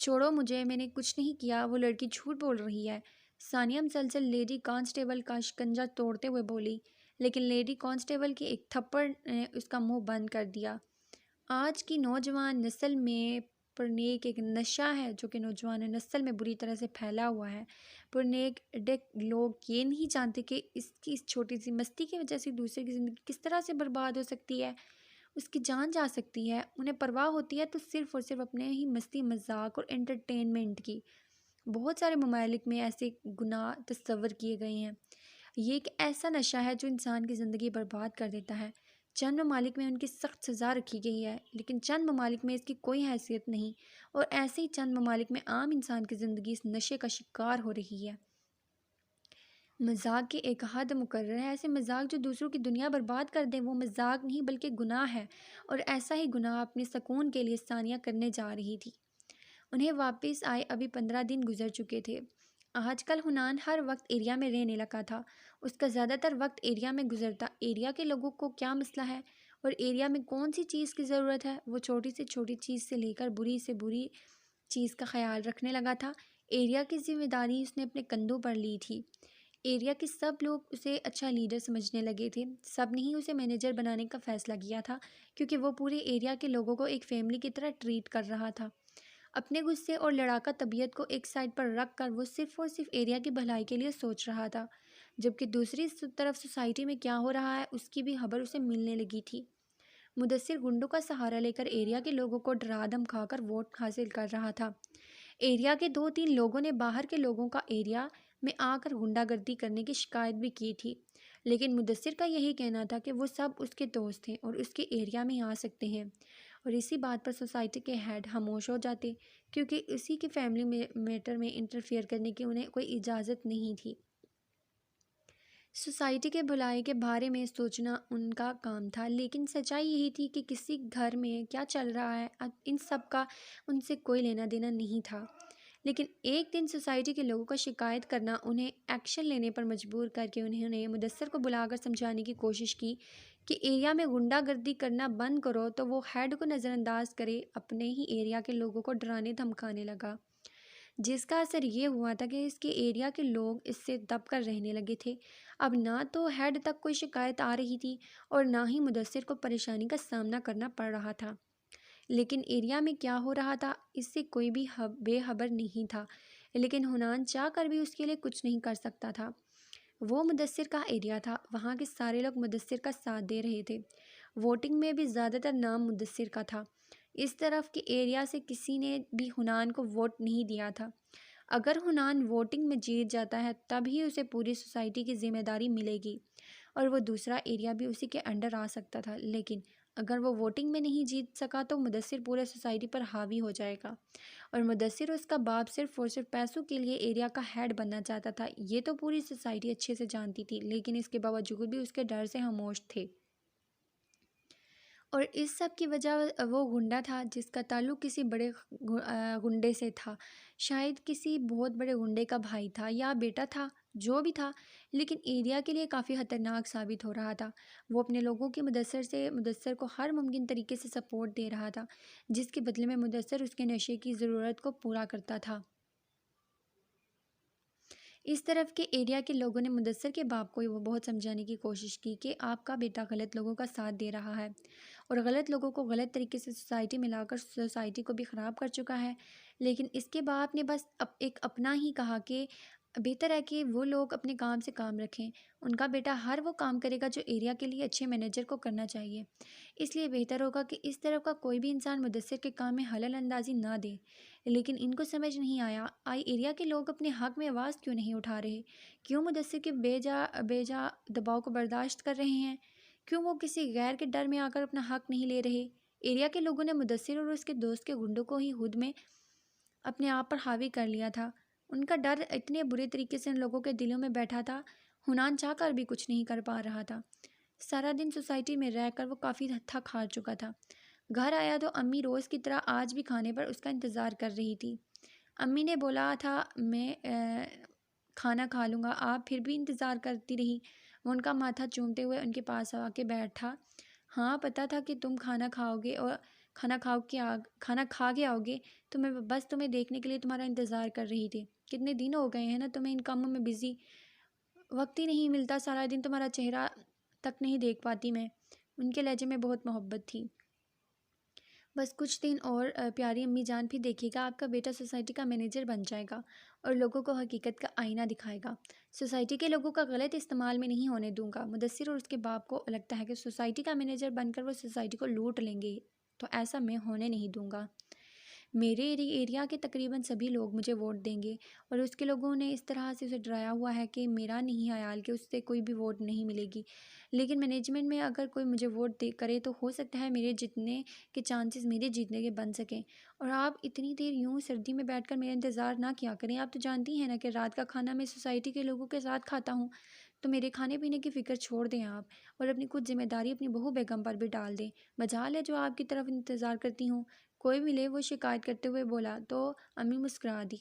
چھوڑو مجھے، میں نے کچھ نہیں کیا، وہ لڑکی جھوٹ بول رہی ہے، ثانیہ مسلسل لیڈی کانسٹیبل کا شکنجہ توڑتے ہوئے بولی، لیکن لیڈی کانسٹیبل کے ایک تھپڑ نے اس کا منہ بند کر دیا۔ آج کی نوجوان نسل میں پرنیک ایک نشہ ہے جو کہ نوجوان نسل میں بری طرح سے پھیلا ہوا ہے۔ پرنیک ایڈکٹ لوگ یہ نہیں جانتے کہ اس کی اس چھوٹی سی مستی کی وجہ سے دوسرے کی زندگی کس طرح سے برباد ہو سکتی ہے۔ اس کی جان جا سکتی ہے۔ انہیں پرواہ ہوتی ہے تو صرف اور صرف اپنے ہی مستی مذاق اور انٹرٹینمنٹ کی۔ بہت سارے ممالک میں ایسے گناہ تصور کیے گئے ہیں۔ یہ ایک ایسا نشہ ہے جو انسان کی زندگی برباد کر دیتا ہے۔ چند ممالک میں ان کی سخت سزا رکھی گئی ہے، لیکن چند ممالک میں اس کی کوئی حیثیت نہیں، اور ایسے ہی چند ممالک میں عام انسان کی زندگی اس نشے کا شکار ہو رہی ہے۔ مذاق کی ایک حد مقرر ہے۔ ایسے مذاق جو دوسروں کی دنیا برباد کر دیں وہ مذاق نہیں بلکہ گناہ ہے، اور ایسا ہی گناہ اپنے سکون کے لیے ثانیہ کرنے جا رہی تھی۔ انہیں واپس آئے ابھی 15 دن گزر چکے تھے۔ آج کل حنان ہر وقت ایریا میں رہنے لگا تھا۔ اس کا زیادہ تر وقت ایریا میں گزرتا۔ ایریا کے لوگوں کو کیا مسئلہ ہے اور ایریا میں کون سی چیز کی ضرورت ہے، وہ چھوٹی سے چھوٹی چیز سے لے کر بری سے بری چیز کا خیال رکھنے لگا تھا۔ ایریا کی ذمہ داری اس نے اپنے کندھوں پر لی تھی۔ ایریا کے سب لوگ اسے اچھا لیڈر سمجھنے لگے تھے۔ سب نے ہی اسے مینیجر بنانے کا فیصلہ کیا تھا، کیونکہ وہ پورے ایریا کے لوگوں کو ایک فیملی کی طرح ٹریٹ کر رہا تھا۔ اپنے غصے اور لڑاکا طبیعت کو ایک سائڈ پر رکھ کر وہ صرف اور صرف ایریا کی بھلائی کے لیے سوچ رہا تھا، جبکہ دوسری طرف سوسائٹی میں کیا ہو رہا ہے اس کی بھی خبر اسے ملنے لگی تھی۔ مدثر گنڈوں کا سہارا لے کر ایریا کے لوگوں کو ڈرا دھمکا کر ووٹ حاصل کر رہا تھا۔ ایریا کے 2-3 لوگوں نے باہر کے لوگوں کا ایریا میں آ کر غنڈہ گردی کرنے کی شکایت بھی کی تھی، لیکن مدثر کا یہی کہنا تھا کہ وہ سب اس کے دوست ہیں اور اس کے ایریا میں آ سکتے ہیں، اور اسی بات پر سوسائٹی کے ہیڈ خاموش ہو جاتے، کیونکہ اسی کی فیملی میٹر میں انٹرفیئر کرنے کی انہیں کوئی اجازت نہیں تھی۔ سوسائٹی کے بھلائی کے بارے میں سوچنا ان کا کام تھا، لیکن سچائی یہی تھی کہ کسی گھر میں کیا چل رہا ہے ان سب کا ان سے کوئی لینا دینا نہیں تھا۔ لیکن ایک دن سوسائٹی کے لوگوں کا شکایت کرنا انہیں ایکشن لینے پر مجبور کر کے انہوں نے مدثر کو بلا کر سمجھانے کی کوشش کی کہ ایریا میں غنڈہ گردی کرنا بند کرو، تو وہ ہیڈ کو نظر انداز کرے اپنے ہی ایریا کے لوگوں کو ڈرانے دھمکانے لگا، جس کا اثر یہ ہوا تھا کہ اس کے ایریا کے لوگ اس سے دب کر رہنے لگے تھے۔ اب نہ تو ہیڈ تک کوئی شکایت آ رہی تھی اور نہ ہی مدثر کو پریشانی کا سامنا کرنا پڑ رہا تھا، لیکن ایریا میں کیا ہو رہا تھا اس سے کوئی بھی بے خبر نہیں تھا، لیکن حنان چاہ کر بھی اس کے لیے کچھ نہیں کر سکتا تھا۔ وہ مدثر کا ایریا تھا، وہاں کے سارے لوگ مدثر کا ساتھ دے رہے تھے۔ ووٹنگ میں بھی زیادہ تر نام مدثر کا تھا۔ اس طرف کے ایریا سے کسی نے بھی حنان کو ووٹ نہیں دیا تھا۔ اگر حنان ووٹنگ میں جیت جاتا ہے تب ہی اسے پوری سوسائٹی کی ذمہ داری ملے گی اور وہ دوسرا ایریا بھی اسی کے انڈر آ سکتا تھا، لیکن اگر وہ ووٹنگ میں نہیں جیت سکا تو مدثر پورے سوسائٹی پر حاوی ہو جائے گا، اور مدثر اس کا باپ صرف اور صرف پیسوں کے لیے ایریا کا ہیڈ بننا چاہتا تھا۔ یہ تو پوری سوسائٹی اچھے سے جانتی تھی، لیکن اس کے باوجود بھی اس کے ڈر سے خاموش تھے، اور اس سب کی وجہ وہ گنڈا تھا جس کا تعلق کسی بڑے گنڈے سے تھا، شاید کسی بہت بڑے گنڈے کا بھائی تھا یا بیٹا تھا، جو بھی تھا، لیکن ایریا کے لیے کافی خطرناک ثابت ہو رہا تھا۔ وہ اپنے لوگوں کی مدثر کو ہر ممکن طریقے سے سپورٹ دے رہا تھا، جس کے بدلے میں مدثر اس کے نشے کی ضرورت کو پورا کرتا تھا۔ اس طرف کے ایریا کے لوگوں نے مدثر کے باپ کو وہ بہت سمجھانے کی کوشش کی کہ آپ کا بیٹا غلط لوگوں کا ساتھ دے رہا ہے اور غلط لوگوں کو غلط طریقے سے سوسائٹی میں لا کر سوسائٹی کو بھی خراب کر چکا ہے، لیکن اس کے باپ نے بس ایک اپنا ہی کہا کہ بہتر ہے کہ وہ لوگ اپنے کام سے کام رکھیں، ان کا بیٹا ہر وہ کام کرے گا جو ایریا کے لیے اچھے مینیجر کو کرنا چاہیے، اس لیے بہتر ہوگا کہ اس طرف کا کوئی بھی انسان مدثر کے کام میں خلل اندازی نہ دے۔ لیکن ان کو سمجھ نہیں آیا ایریا کے لوگ اپنے حق میں آواز کیوں نہیں اٹھا رہے، کیوں مدثر کے بے جا دباؤ کو برداشت کر رہے ہیں، کیوں وہ کسی غیر کے ڈر میں آ کر اپنا حق نہیں لے رہے۔ ایریا کے لوگوں نے مدثر اور اس کے دوست کے گنڈوں کو ہی خود میں اپنے آپ پر حاوی کر لیا تھا۔ ان کا ڈر اتنے برے طریقے سے ان لوگوں کے دلوں میں بیٹھا تھا، حنان چاہ کر بھی کچھ نہیں کر پا رہا تھا۔ سارا دن سوسائٹی میں رہ کر وہ کافی تھک ہار چکا تھا۔ گھر آیا تو امی روز کی طرح آج بھی کھانے پر اس کا انتظار کر رہی تھی۔ امی نے بولا تھا میں کھانا کھا لوں گا، آپ پھر بھی انتظار کرتی رہی۔ وہ ان کا ماتھا چومتے ہوئے ان کے پاس آ کے بیٹھا۔ ہاں پتہ تھا کہ تم کھانا کھاؤ گے اور کھانا کھا کے آؤ گے، تو میں بس تمہیں دیکھنے کے لیے تمہارا انتظار کر رہی تھی۔ کتنے دن ہو گئے ہیں نا تمہیں ان کاموں میں بزی، وقت ہی نہیں ملتا، سارا دن تمہارا چہرہ تک نہیں دیکھ پاتی میں۔ ان کے لہجے میں بہت محبت تھی۔ بس کچھ دن اور پیاری امی جان، پھر دیکھیے گا آپ کا بیٹا سوسائٹی کا مینیجر بن جائے گا اور لوگوں کو حقیقت کا آئینہ دکھائے گا۔ سوسائٹی کے لوگوں کا غلط استعمال میں نہیں ہونے دوں گا۔ مدثر اور اس کے باپ کو لگتا ہے کہ سوسائٹی کا مینیجر بن کر وہ سوسائٹی کو لوٹ لیں گے، تو ایسا میں ہونے نہیں دوں گا۔ میرے ایریا کے تقریباً سبھی لوگ مجھے ووٹ دیں گے، اور اس کے لوگوں نے اس طرح سے اسے ڈرایا ہوا ہے کہ میرا نہیں خیال کہ اس سے کوئی بھی ووٹ نہیں ملے گی۔ لیکن مینجمنٹ میں اگر کوئی مجھے ووٹ دے کرے تو ہو سکتا ہے میرے جیتنے کے چانسز میرے جیتنے کے بن سکیں۔ اور آپ اتنی دیر یوں سردی میں بیٹھ کر میرا انتظار نہ کیا کریں۔ آپ تو جانتی ہیں نا کہ رات کا کھانا میں سوسائٹی کے لوگوں کے ساتھ کھاتا ہوں، تو میرے کھانے پینے کی فکر چھوڑ دیں آپ، اور اپنی کچھ ذمہ داری اپنی بہو بیگم پر بھی ڈال دیں۔ مجال ہے جو آپ کی طرف انتظار کرتی ہوں۔ کوئی ملے، وہ شکایت کرتے ہوئے بولا تو امی مسکرا دی۔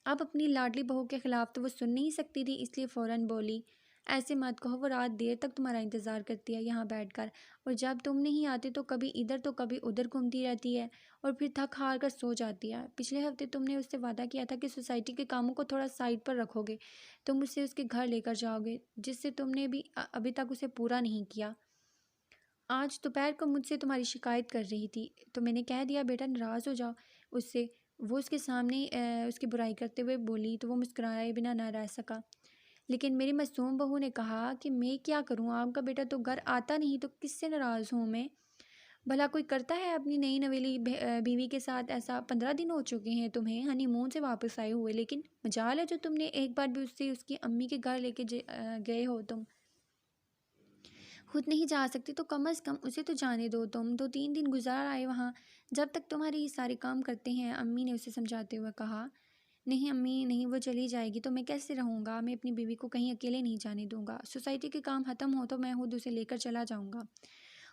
اب اپنی لاڈلی بہو کے خلاف تو وہ سن نہیں سکتی تھی، اس لیے فوراً بولی، ایسے مت کہو، وہ رات دیر تک تمہارا انتظار کرتی ہے یہاں بیٹھ کر، اور جب تم نہیں آتے تو کبھی ادھر تو کبھی ادھر گھومتی رہتی ہے، اور پھر تھک ہار کر سو جاتی ہے۔ پچھلے ہفتے تم نے اس سے وعدہ کیا تھا کہ سوسائٹی کے کاموں کو تھوڑا سائڈ پر رکھو گے، تم اسے اس کے گھر لے کر جاؤ گے، جس سے تم نے بھی ابھی تک اسے پورا نہیں کیا۔ آج دوپہر کو مجھ سے تمہاری شکایت کر رہی تھی، تو میں نے کہہ دیا بیٹا ناراض ہو جاؤ اس سے۔ وہ اس کے سامنے اس کی برائی کرتے ہوئے بولی تو وہ مسکرائے بنا نہ رہ سکا۔ لیکن میری معصوم بہو نے کہا کہ میں کیا کروں، آپ کا بیٹا تو گھر آتا نہیں، تو کس سے ناراض ہوں میں؟ بھلا کوئی کرتا ہے اپنی نئی نویلی بیوی کے ساتھ ایسا؟ 15 دن ہو چکے ہیں تمہیں ہنی مون سے واپس آئے ہوئے، لیکن مجال ہے جو تم نے ایک بار بھی اس سے اس کی امی کے گھر لے کے گئے ہو۔ تم خود نہیں جا سکتی تو کم از کم اسے تو جانے دو، تم 2-3 دن گزار آئے وہاں، جب تک تمہارے یہ سارے کام کرتے ہیں، امی نے اسے سمجھاتے ہوئے کہا۔ نہیں امی نہیں، وہ چلی جائے گی تو میں کیسے رہوں گا؟ میں اپنی بیوی کو کہیں اکیلے نہیں جانے دوں گا۔ سوسائٹی کے کام ختم ہو تو میں خود اسے لے کر چلا جاؤں گا،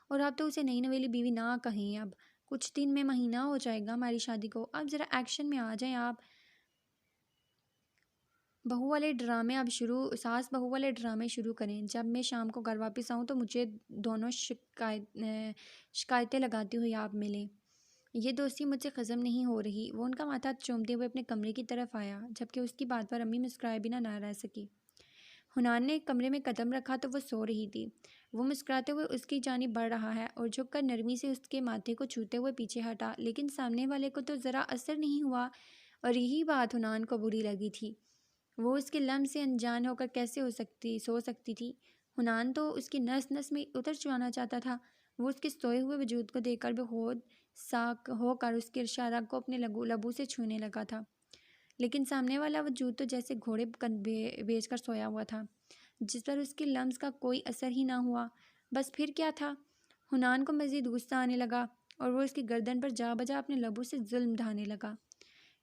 اور آپ تو اسے نئی نویلی بیوی نہ کہیں۔ اب کچھ دن میں مہینہ ہو جائے گا ہماری شادی کو، اب ذرا ایکشن میں آ جائیں آپ۔ بہو والے ڈرامے اب شروع ساس بہو والے ڈرامے شروع کریں۔ جب میں شام کو گھر واپس آؤں تو مجھے دونوں شکایتیں لگاتی ہوئی آپ ملیں۔ یہ دوستی مجھ سے ختم نہیں ہو رہی۔ وہ ان کا ماتھا چومتے ہوئے اپنے کمرے کی طرف آیا، جبکہ اس کی بات پر امی مسکرائے بنا نہ رہ سکی۔ حنان نے کمرے میں قدم رکھا تو وہ سو رہی تھی۔ وہ مسکراتے ہوئے اس کی جانب بڑھ رہا ہے اور جھک کر نرمی سے اس کے ماتھے کو چھوتے ہوئے پیچھے ہٹا، لیکن سامنے والے کو تو ذرا اثر نہیں ہوا، اور یہی بات حنان کو بری لگی تھی۔ وہ اس کے لمس سے انجان ہو کر کیسے سو سکتی تھی؟ حنان تو اس کی نس نس میں اتر جانا چاہتا تھا۔ وہ اس کے سوئے ہوئے وجود کو دیکھ کر بے ہوش ساک ہو کر اس کے اشارہ کو اپنے لبوں سے چھونے لگا تھا، لیکن سامنے والا وجود تو جیسے گھوڑے بیچ کر سویا ہوا تھا، جس پر اس کے لمس کا کوئی اثر ہی نہ ہوا۔ بس پھر کیا تھا؟ حنان کو مزید غصہ آنے لگا اور وہ اس کی گردن پر جا بجا اپنے لبوں سے ظلم ڈھانے لگا۔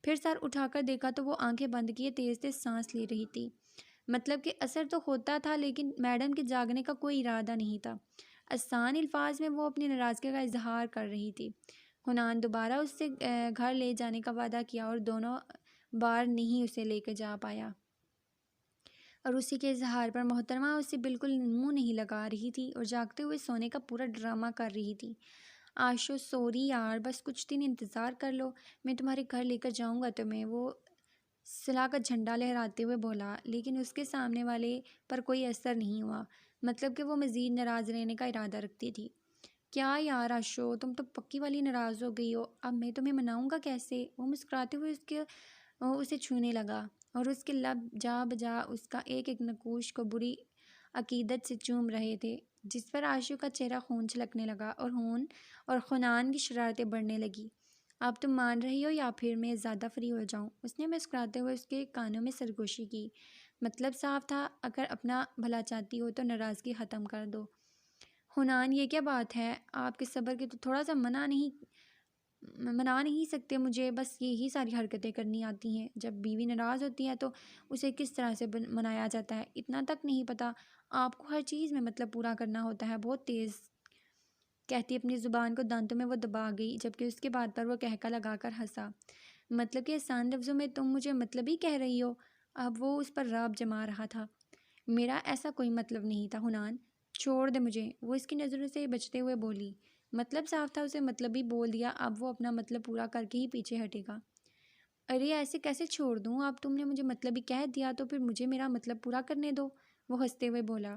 پھر سر اٹھا کر دیکھا تو وہ آنکھیں بند کیے تیز تیز سانس لے رہی تھی۔ مطلب کہ اثر تو ہوتا تھا، لیکن میڈم کے جاگنے کا کوئی ارادہ نہیں تھا۔ آسان الفاظ میں وہ اپنی ناراضگی کا اظہار کر رہی تھی۔ حنان دوبارہ اس سے گھر لے جانے کا وعدہ کیا اور دونوں بار نہیں اسے لے کے جا پایا، اور اسی کے اظہار پر محترمہ اس سے بالکل منہ نہیں لگا رہی تھی اور جاگتے ہوئے سونے کا پورا ڈرامہ کر رہی تھی۔ آشو سوری یار، بس کچھ دن انتظار کر لو، میں تمہارے گھر لے کر جاؤں گا تمہیں، وہ صلاح کا جھنڈا لہراتے ہوئے بولا، لیکن اس کے سامنے والے پر کوئی اثر نہیں ہوا، مطلب کہ وہ مزید ناراض رہنے کا ارادہ رکھتی تھی۔ کیا یار آشو، تم تو پکی والی ناراض ہو گئی ہو، اب میں تمہیں مناؤں گا کیسے؟ وہ مسکراتے ہوئے اسے چھونے لگا اور اس کے لب جا بجا اس کا ایک ایک نقوش کو بری عقیدت سے چوم رہے تھے، جس پر آشو کا چہرہ خون چھلکنے لگا اور حنان کی شرارتیں بڑھنے لگی۔ اب تم مان رہی ہو یا پھر میں زیادہ فری ہو جاؤں؟ اس نے مسکراتے ہوئے اس کے کانوں میں سرگوشی کی۔ مطلب صاف تھا، اگر اپنا بھلا چاہتی ہو تو ناراضگی ختم کر دو۔ حنان یہ کیا بات ہے؟ آپ کے صبر کے تو تھوڑا سا منا نہیں سکتے مجھے؟ بس یہی ساری حرکتیں کرنی آتی ہیں۔ جب بیوی ناراض ہوتی ہے تو اسے کس طرح سے منایا جاتا ہے اتنا تک نہیں پتہ؟ آپ کو ہر چیز میں مطلب پورا کرنا ہوتا ہے، بہت تیز کہتی اپنی زبان کو دانتوں میں وہ دبا گئی، جبکہ اس کے بعد پر وہ کہکا لگا کر ہنسا۔ مطلب کہ آسان لفظوں میں تم مجھے مطلب ہی کہہ رہی ہو؟ اب وہ اس پر رعب جما رہا تھا۔ میرا ایسا کوئی مطلب نہیں تھا حنان، چھوڑ دے مجھے، وہ اس کی نظروں سے بچتے ہوئے بولی۔ مطلب صاف تھا، اسے مطلب ہی بول دیا، اب وہ اپنا مطلب پورا کر کے ہی پیچھے ہٹے گا۔ ارے ایسے کیسے چھوڑ دوں؟ اب تم نے مجھے مطلب ہی کہہ دیا تو پھر مجھے میرا مطلب پورا کرنے دو، وہ ہنستے ہوئے بولا۔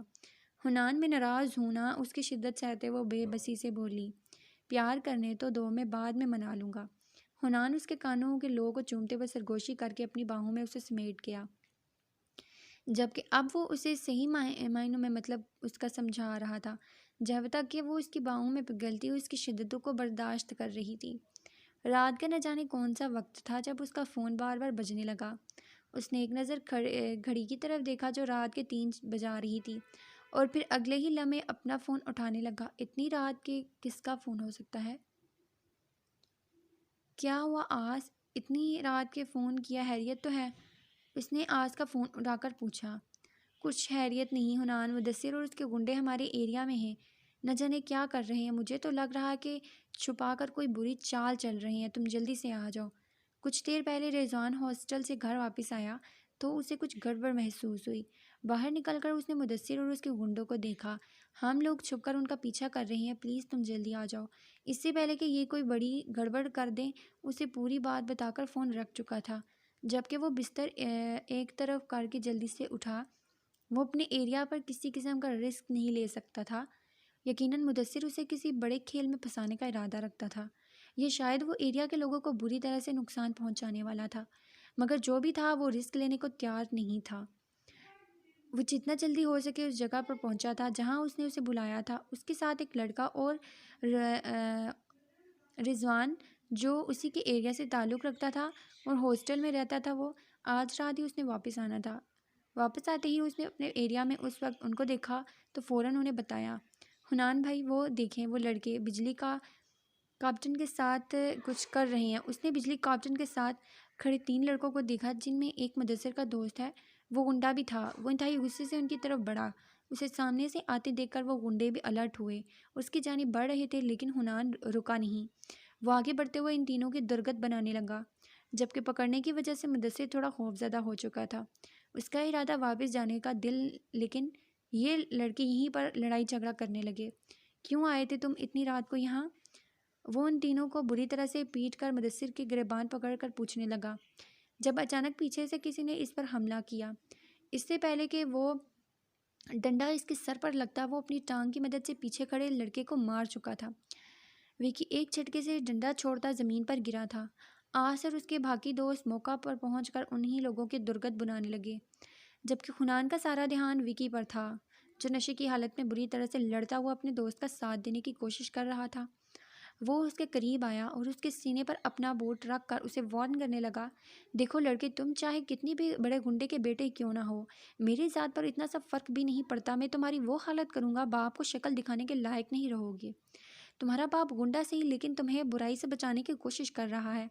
حنان میں ناراض ہوں نا، اس کی شدت سہتے وہ بے بسی سے بولی۔ پیار کرنے تو دو، میں بعد میں منا لوں گا۔ حنان اس کے کانوں کے لوگوں کو چومتے ہوئے سرگوشی کر کے اپنی باہوں میں اسے سمیٹ گیا، جبکہ اب وہ اسے صحیح معنوں میں مطلب اس کا سمجھا رہا تھا، جب تک کہ وہ اس کی باہوں میں پگھلتی ہوئی اس کی شدتوں کو برداشت کر رہی تھی۔ رات کا نہ جانے کون سا وقت تھا جب اس کا فون بار بار بجنے لگا۔ اس نے ایک نظر گھڑی کی طرف دیکھا جو رات کے 3 بجا رہی تھی، اور پھر اگلے ہی لمحے اپنا فون اٹھانے لگا۔ اتنی رات کے کس کا فون ہو سکتا ہے؟ کیا ہوا آس؟ اتنی رات کے فون کیا، خیریت تو ہے؟ اس نے آس کا فون اٹھا کر پوچھا۔ کچھ خیریت نہیں حنان، مدثر اور اس کے گنڈے ہمارے ایریا میں ہیں، نہ جانے کیا کر رہے ہیں، مجھے تو لگ رہا ہے کہ چھپا کر کوئی بری چال چل رہی ہیں، تم جلدی سے آ جاؤ۔ کچھ دیر پہلے رضوان ہاسٹل سے گھر واپس آیا تو اسے کچھ گڑبڑ محسوس ہوئی۔ باہر نکل کر اس نے مدثر اور اس کے گنڈوں کو دیکھا۔ ہم لوگ چھپ کر ان کا پیچھا کر رہے ہیں، پلیز تم جلدی آ جاؤ۔ اس سے پہلے کہ یہ کوئی بڑی گڑبڑ کر دیں اسے پوری بات بتا کر فون رکھ چکا تھا، جبکہ وہ بستر ایک طرف کر کے جلدی سے اٹھا۔ وہ اپنے ایریا پر کسی قسم کا رسک نہیں لے سکتا تھا، یقیناً مدثر اسے کسی بڑے کھیل میں پھنسانے کا ارادہ رکھتا تھا، یہ شاید وہ ایریا کے لوگوں کو بری طرح سے نقصان پہنچانے والا تھا، مگر جو بھی تھا وہ رسک لینے کو تیار نہیں تھا۔ وہ جتنا جلدی ہو سکے اس جگہ پر پہنچا تھا جہاں اس نے اسے بلایا تھا، اس کے ساتھ ایک لڑکا اور رضوان جو اسی کے ایریا سے تعلق رکھتا تھا اور ہاسٹل میں رہتا تھا۔ وہ آج رات ہی اس نے واپس آنا تھا۔ واپس آتے ہی اس نے اپنے ایریا میں اس وقت ان کو دیکھا تو فوراً انہیں بتایا، حنان بھائی وہ دیکھیں، وہ لڑکے بجلی کا کاپٹن کے ساتھ کچھ کر رہے ہیں۔ اس نے بجلی کاپٹن کے ساتھ کھڑے 3 لڑکوں کو دیکھا جن میں ایک مدثر کا دوست ہے، وہ گنڈا بھی تھا۔ وہ انتہائی غصے سے ان کی طرف بڑھا، اسے سامنے سے آتے دیکھ کر وہ گنڈے بھی الرٹ ہوئے، اس کی جانب بڑھ رہے تھے، لیکن حنان رکا نہیں۔ وہ آگے بڑھتے ہوئے ان تینوں کی درگت بنانے لگا، جبکہ پکڑنے کی وجہ سے مدثر تھوڑا خوفزدہ ہو چکا تھا۔ اس کا ارادہ واپس جانے کا دل، لیکن یہ لڑکے یہیں پر لڑائی جھگڑا کرنے لگے۔ کیوں آئے تھے تم اتنی رات کو یہاں؟ وہ ان تینوں کو بری طرح سے پیٹ کر مدثر کے گریبان پکڑ کر پوچھنے لگا، جب اچانک پیچھے سے کسی نے اس پر حملہ کیا۔ اس سے پہلے کہ وہ ڈنڈا اس کے سر پر لگتا، وہ اپنی ٹانگ کی مدد سے پیچھے کھڑے لڑکے کو مار چکا تھا۔ وکی ایک جھٹکے سے ڈنڈا چھوڑتا زمین پر گرا تھا۔ آس اور اس کے باقی دوست موقع پر پہنچ کر انہی لوگوں کی درگت بنانے لگے، جبکہ حنان کا سارا دھیان وکی پر تھا، جو نشے کی حالت میں بری طرح سے لڑتا ہوا اپنے دوست کا ساتھ دینے کی کوشش کر رہا تھا۔ وہ اس کے قریب آیا اور اس کے سینے پر اپنا بوٹ رکھ کر اسے وارن کرنے لگا، دیکھو لڑکے، تم چاہے کتنی بھی بڑے گنڈے کے بیٹے کیوں نہ ہو، میری ذات پر اتنا سا فرق بھی نہیں پڑتا، میں تمہاری وہ حالت کروں گا باپ کو شکل دکھانے کے لائق نہیں رہو گے۔ تمہارا باپ گنڈا صحیح، لیکن تمہیں برائی سے بچانے کی کوشش کر رہا ہے،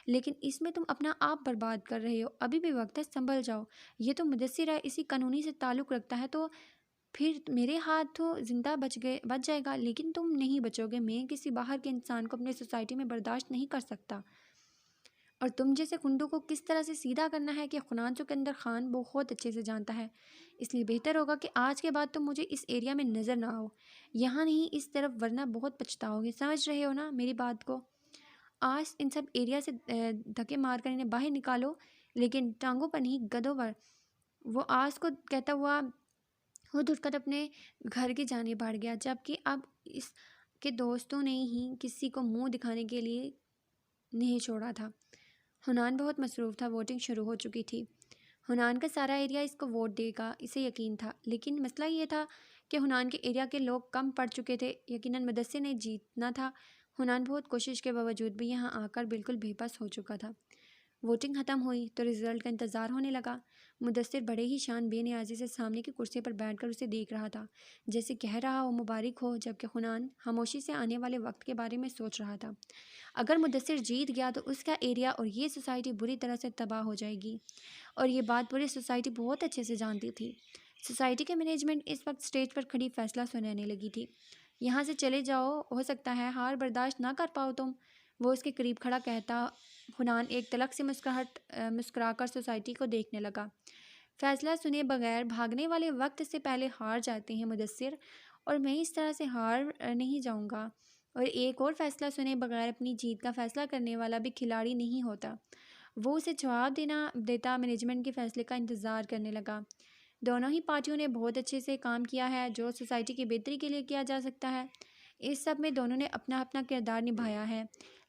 لیکن اس میں تم اپنا آپ برباد کر رہے ہو، ابھی بھی وقت ہے، سنبھل جاؤ۔ یہ تو مدثر ہے، اسی قانونی سے تعلق رکھتا ہے، تو پھر میرے ہاتھوں زندہ بچ جائے گا، لیکن تم نہیں بچو گے۔ میں کسی باہر کے انسان کو اپنے سوسائٹی میں برداشت نہیں کر سکتا، اور تم جیسے گنڈوں کو کس طرح سے سیدھا کرنا ہے کہ حنان سکندر خان بہت اچھے سے جانتا ہے، اس لیے بہتر ہوگا کہ آج کے بعد تم مجھے اس ایریا میں نظر نہ آؤ، یہاں نہیں اس طرف، ورنہ بہت پچھتاؤ گے۔ سمجھ رہے ہو نا میری بات کو؟ آج ان سب ایریا سے دھکے مار کر انہیں باہر نکالو، لیکن ٹانگوں پر نہیں، گدوں پر۔ وہ آس کو کہتا ہوا خود اٹھ کر اپنے گھر کی جانب بڑھ گیا، جبکہ اب اس کے دوستوں نے ہی کسی کو منہ دکھانے کے لیے نہیں چھوڑا تھا۔ حنان بہت مصروف تھا، ووٹنگ شروع ہو چکی تھی، حنان کا سارا ایریا اس کو ووٹ دے گا، اسے یقین تھا، لیکن مسئلہ یہ تھا کہ حنان کے ایریا کے لوگ کم پڑ چکے تھے، یقیناً مدثر نے جیتنا تھا۔ حنان بہت کوشش کے باوجود بھی یہاں آ کر بالکل بے بس ہو چکا تھا۔ ووٹنگ ختم ہوئی تو رزلٹ کا انتظار ہونے لگا۔ مدثر بڑے ہی شان بے نیازی سے سامنے کی کرسی پر بیٹھ کر اسے دیکھ رہا تھا، جیسے کہہ رہا ہو مبارک ہو، جبکہ حنان خاموشی سے آنے والے وقت کے بارے میں سوچ رہا تھا۔ اگر مدثر جیت گیا تو اس کا ایریا اور یہ سوسائٹی بری طرح سے تباہ ہو جائے گی، اور یہ بات پوری سوسائٹی بہت اچھے سے جانتی تھی۔ سوسائٹی کے مینجمنٹ اس وقت اسٹیج پر کھڑی فیصلہ سنانے لگی تھی، یہاں سے چلے جاؤ، ہو سکتا ہے ہار برداشت نہ کر پاؤ تم۔ وہ اس کے قریب کھڑا کہتا حنان ایک تلخ سے مسکرا کر سوسائٹی کو دیکھنے لگا۔ فیصلہ سنے بغیر بھاگنے والے وقت سے پہلے ہار جاتے ہیں مدثر، اور میں اس طرح سے ہار نہیں جاؤں گا، اور ایک اور فیصلہ سنے بغیر اپنی جیت کا فیصلہ کرنے والا بھی کھلاڑی نہیں ہوتا۔ وہ اسے جواب دیتا مینجمنٹ کے فیصلے کا انتظار کرنے لگا۔ دونوں ہی پارٹیوں نے بہت اچھے سے کام کیا ہے، جو سوسائٹی کی بہتری کے لیے کیا جا سکتا ہے، اس سب میں دونوں نے اپنا اپنا کردار نبھایا ہے،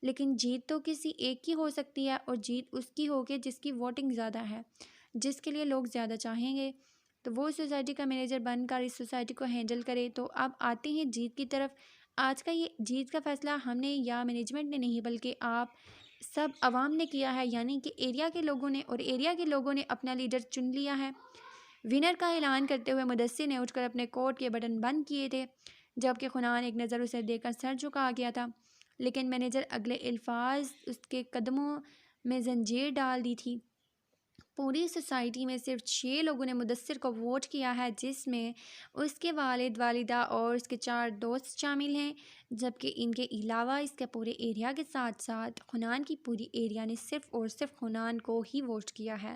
لیکن جیت تو کسی ایک کی ہو سکتی ہے، اور جیت اس کی ہوگی جس کی ووٹنگ زیادہ ہے، جس کے لیے لوگ زیادہ چاہیں گے، تو وہ سوسائٹی کا مینیجر بن کر اس سوسائٹی کو ہینڈل کرے۔ تو اب آتے ہیں جیت کی طرف۔ آج کا یہ جیت کا فیصلہ ہم نے یا مینجمنٹ نے نہیں بلکہ آپ سب عوام نے کیا ہے، یعنی کہ ایریا کے لوگوں نے، اور ایریا کے لوگوں نے اپنا لیڈر چن لیا ہے۔ ونر کا اعلان کرتے ہوئے مدثر نے اٹھ کر اپنے کوٹ کے بٹن بند کیے تھے، جبکہ خنان ایک نظر اسے دیکھ کر سر جھکا گیا تھا، لیکن مینیجر اگلے الفاظ اس کے قدموں میں زنجیر ڈال دی تھی۔ پوری سوسائٹی میں صرف 6 لوگوں نے مدثر کو ووٹ کیا ہے، جس میں اس کے والد، والدہ اور اس کے 4 دوست شامل ہیں، جبکہ ان کے علاوہ اس کے پورے ایریا کے ساتھ ساتھ خنان کی پوری ایریا نے صرف اور صرف خنان کو ہی ووٹ کیا ہے۔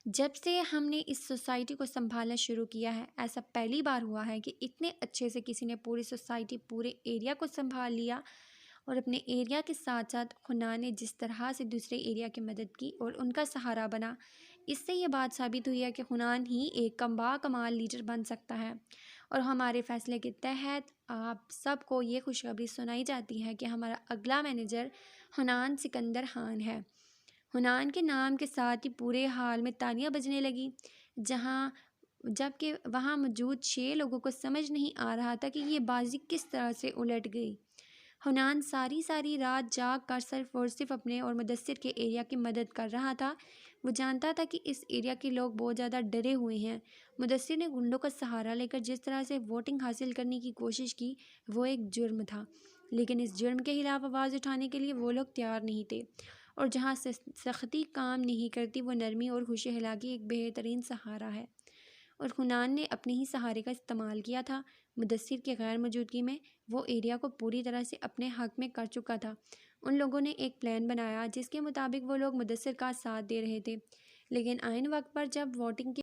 جب سے ہم نے اس سوسائٹی کو سنبھالنا شروع کیا ہے، ایسا پہلی بار ہوا ہے کہ اتنے اچھے سے کسی نے پوری سوسائٹی، پورے ایریا کو سنبھال لیا، اور اپنے ایریا کے ساتھ ساتھ خنان نے جس طرح سے دوسرے ایریا کی مدد کی اور ان کا سہارا بنا، اس سے یہ بات ثابت ہوئی ہے کہ خنان ہی ایک کمال لیڈر بن سکتا ہے۔ اور ہمارے فیصلے کے تحت آپ سب کو یہ خوشخبری سنائی جاتی ہے کہ ہمارا اگلا مینیجر حنان سکندر خان ہے۔ حنان کے نام کے ساتھ ہی پورے حال میں تالیاں بجنے لگی، جبکہ وہاں موجود 6 لوگوں کو سمجھ نہیں آ رہا تھا کہ یہ بازی کس طرح سے الٹ گئی۔ حنان ساری رات جاگ کر صرف اور صرف اپنے اور مدثر کے ایریا کی مدد کر رہا تھا۔ وہ جانتا تھا کہ اس ایریا کے لوگ بہت زیادہ ڈرے ہوئے ہیں۔ مدثر نے گنڈوں کا سہارا لے کر جس طرح سے ووٹنگ حاصل کرنے کی کوشش کی، وہ ایک جرم تھا، لیکن اس جرم کے خلاف آواز اٹھانے کے لیے وہ لوگ تیار نہیں تھے، اور جہاں سختی کام نہیں کرتی، وہ نرمی اور خوش اخلاقی ایک بہترین سہارا ہے، اور خنان نے اپنے ہی سہارے کا استعمال کیا تھا۔ مدثر کی غیر موجودگی میں وہ ایریا کو پوری طرح سے اپنے حق میں کر چکا تھا۔ ان لوگوں نے ایک پلان بنایا جس کے مطابق وہ لوگ مدثر کا ساتھ دے رہے تھے، لیکن عین وقت پر جب ووٹنگ کی